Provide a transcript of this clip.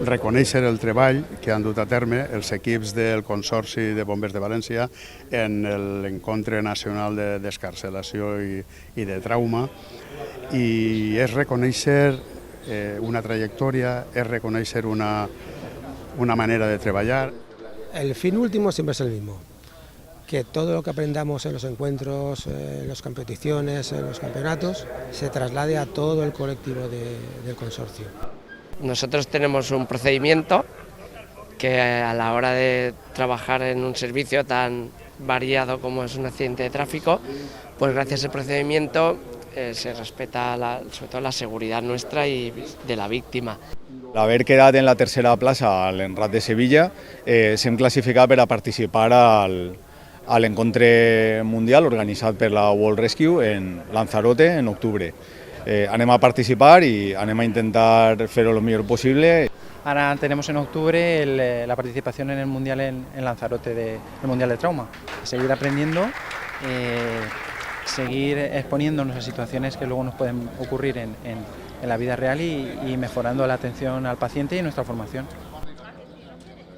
Reconèixer el treball que han dut a terme els equips del Consorci de Bombers de València en l'Encontre Nacional de Descarcelació i de Trauma, i és reconèixer una trayectoria, es reconèixer una manera de treballar. El fin último siempre es el mismo, que todo lo que aprendamos en los encuentros, en las competiciones, en los campeonatos, se traslade a todo el colectivo del consorcio. Nosotros tenemos un procedimiento que a la hora de trabajar en un servicio tan variado como es un accidente de tráfico, pues gracias a ese procedimiento se respeta sobre todo la seguridad nuestra y de la víctima. L'haver quedat en la tercera plaça a l'Enrat de Sevilla, s'hem classificat per a participar a l'encontre mundial organitzat per la World Rescue en Lanzarote en octubre. Anem a participar y anem a intentar hacerlo lo mejor posible. Ahora tenemos en octubre la participación en el Mundial en Lanzarote, el Mundial de Trauma. Seguir aprendiendo, seguir exponiéndonos a situaciones que luego nos pueden ocurrir en la vida real y mejorando la atención al paciente y nuestra formación.